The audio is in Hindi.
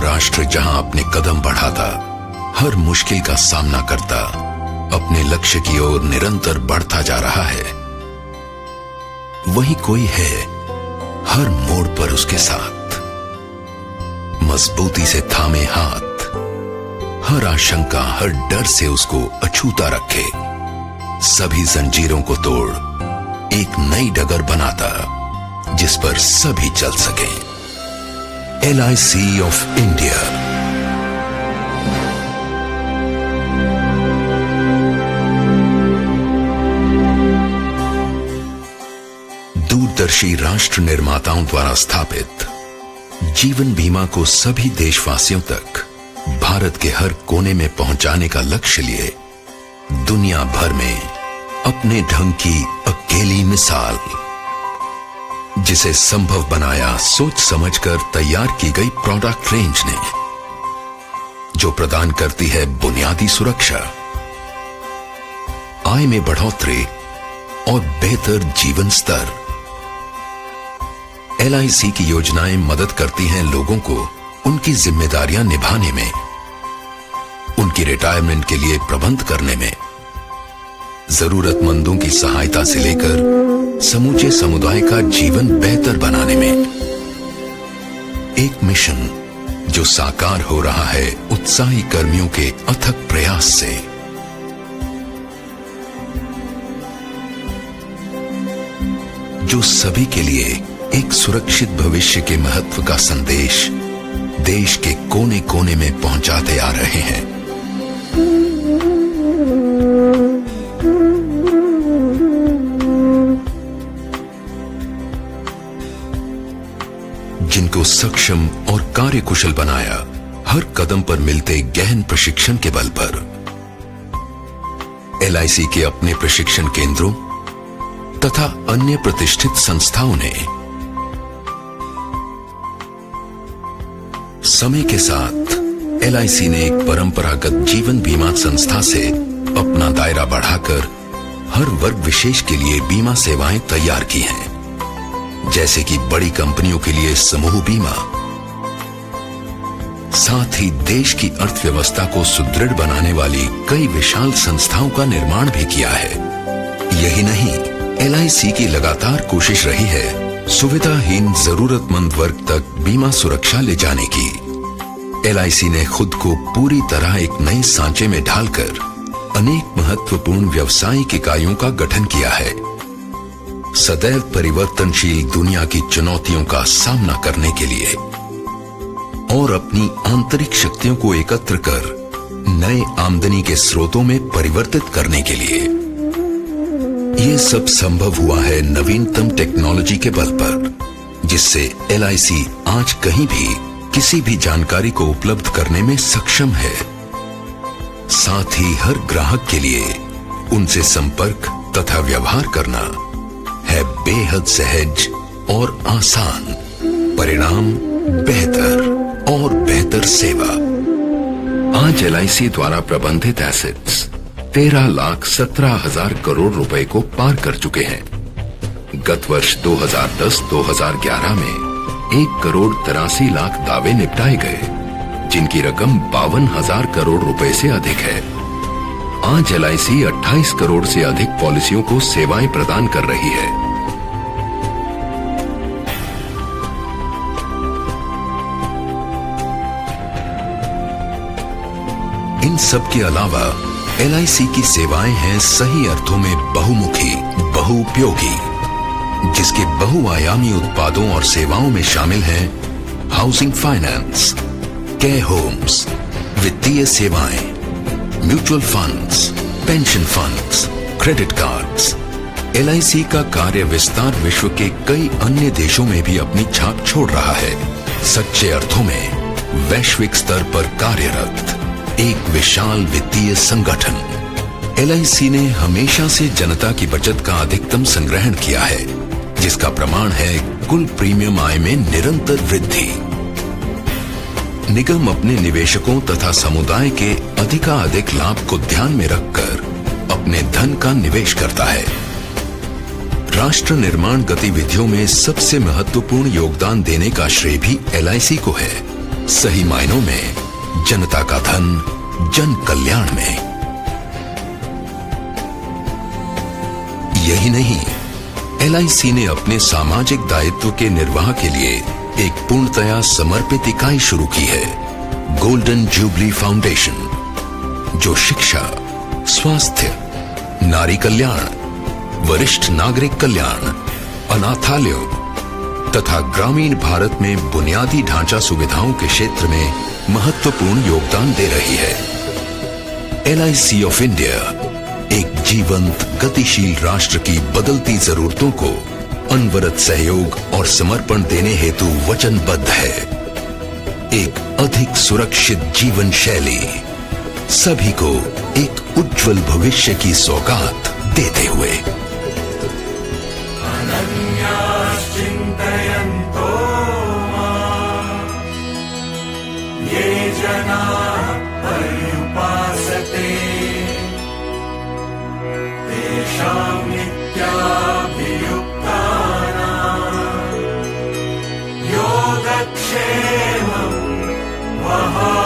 राष्ट्र जहां अपने कदम बढ़ाता, हर मुश्किल का सामना करता, अपने लक्ष्य की ओर निरंतर बढ़ता जा रहा है, वही कोई है हर मोड़ पर उसके साथ, मजबूती से थामे हाथ, हर आशंका हर डर से उसको अछूता रखे, सभी जंजीरों को तोड़ एक नई डगर बनाता जिस पर सभी चल सके। LIC of India. दूरदर्शी राष्ट्र निर्माताओं द्वारा स्थापित जीवन बीमा को सभी देशवासियों तक भारत के हर कोने में पहुंचाने का लक्ष्य लिए दुनिया भर में अपने ढंग की अकेली मिसाल, जिसे संभव बनाया सोच समझकर तैयार की गई प्रोडक्ट रेंज ने, जो प्रदान करती है बुनियादी सुरक्षा, आय में बढ़ोतरी और बेहतर जीवन स्तर। LIC की योजनाएं मदद करती हैं लोगों को उनकी जिम्मेदारियां निभाने में, उनकी रिटायरमेंट के लिए प्रबंध करने में, जरूरतमंदों की सहायता से लेकर समूचे समुदाय का जीवन बेहतर बनाने में। एक मिशन जो साकार हो रहा है उत्साही कर्मियों के अथक प्रयास से। जो सभी के लिए एक सुरक्षित भविष्य के महत्व का संदेश देश के कोने कोने में पहुंचाते आ रहे हैं। जिनको सक्षम और कार्यकुशल बनाया हर कदम पर मिलते गहन प्रशिक्षण के बल पर। LIC के अपने प्रशिक्षण केंद्रों तथा अन्य प्रतिष्ठित संस्थाओं ने समय के साथ LIC ने एक परंपरागत जीवन बीमा संस्था से अपना दायरा बढ़ाकर हर वर्ग विशेष के लिए बीमा सेवाएं तैयार की हैं, जैसे कि बड़ी कंपनियों के लिए समूह बीमा। साथ ही देश की अर्थव्यवस्था को सुदृढ़ बनाने वाली कई विशाल संस्थाओं का निर्माण भी किया है। यही नहीं, LIC की लगातार कोशिश रही है सुविधाहीन जरूरतमंद वर्ग तक बीमा सुरक्षा ले जाने की। LIC ने खुद को पूरी तरह एक नए सांचे में ढालकर अनेक महत्वपूर्ण व्यावसायिक इकाइयों का गठन किया है, सदैव परिवर्तनशील दुनिया की चुनौतियों का सामना करने के लिए और अपनी आंतरिक शक्तियों को एकत्र कर नए आमदनी के स्रोतों में परिवर्तित करने के लिए। ये सब संभव हुआ है नवीनतम टेक्नोलॉजी के बल पर, जिससे LIC आज कहीं भी किसी भी जानकारी को उपलब्ध करने में सक्षम है। साथ ही हर ग्राहक के लिए उनसे संपर्क तथा व्यवहार करना है बेहद सहज और आसान। परिणाम बेहतर और बेहतर सेवा। आज LIC द्वारा प्रबंधित एसेट्स 13,17,000 करोड़ रुपए को पार कर चुके हैं। गत वर्ष 2010-2011 में 1,83,00,000 दावे निपटाए गए, जिनकी रकम 52,000 करोड़ रुपए से अधिक है। आज LIC 28 करोड़ से अधिक पॉलिसियों को सेवाएं प्रदान कर रही है। इन सब के अलावा LIC की सेवाएं हैं सही अर्थों में बहुमुखी, बहुउपयोगी, जिसके बहुआयामी उत्पादों और सेवाओं में शामिल हैं हाउसिंग फाइनेंस, केयर होम्स, वित्तीय सेवाएं, mutual funds, pension funds, credit cards. LIC का कार्य विस्तार विश्व के कई अन्य देशों में भी अपनी छाप छोड़ रहा है। सच्चे अर्थों में वैश्विक स्तर पर कार्यरत एक विशाल वित्तीय संगठन। LIC ने हमेशा से जनता की बचत का अधिकतम संग्रहण किया है, जिसका प्रमाण है कुल प्रीमियम आय में निरंतर वृद्धि। निगम अपने निवेशकों तथा समुदाय के अधिकाधिक लाभ को ध्यान में रखकर अपने धन का निवेश करता है। राष्ट्र निर्माण गतिविधियों में सबसे महत्वपूर्ण योगदान देने का श्रेय भी LIC को है। सही मायनों में जनता का धन जन कल्याण में। यही नहीं, LIC ने अपने सामाजिक दायित्व के निर्वाह के लिए एक पूर्णतया समर्पित इकाई शुरू की है, गोल्डन जुबली फाउंडेशन, जो शिक्षा, स्वास्थ्य, नारी कल्याण, वरिष्ठ नागरिक कल्याण, अनाथालयों तथा ग्रामीण भारत में बुनियादी ढांचा सुविधाओं के क्षेत्र में महत्वपूर्ण योगदान दे रही है। LIC ऑफ इंडिया एक जीवंत, गतिशील राष्ट्र की बदलती जरूरतों को अनवरत सहयोग और समर्पण देने हेतु वचनबद्ध है। एक अधिक सुरक्षित जीवन शैली, सभी को एक उज्जवल भविष्य की सौगात देते हुए। चिन्तयन्तो मां ये जनाः पर्युपासते तेषां नित्याभियुक्तानां योगक्षेमं वहा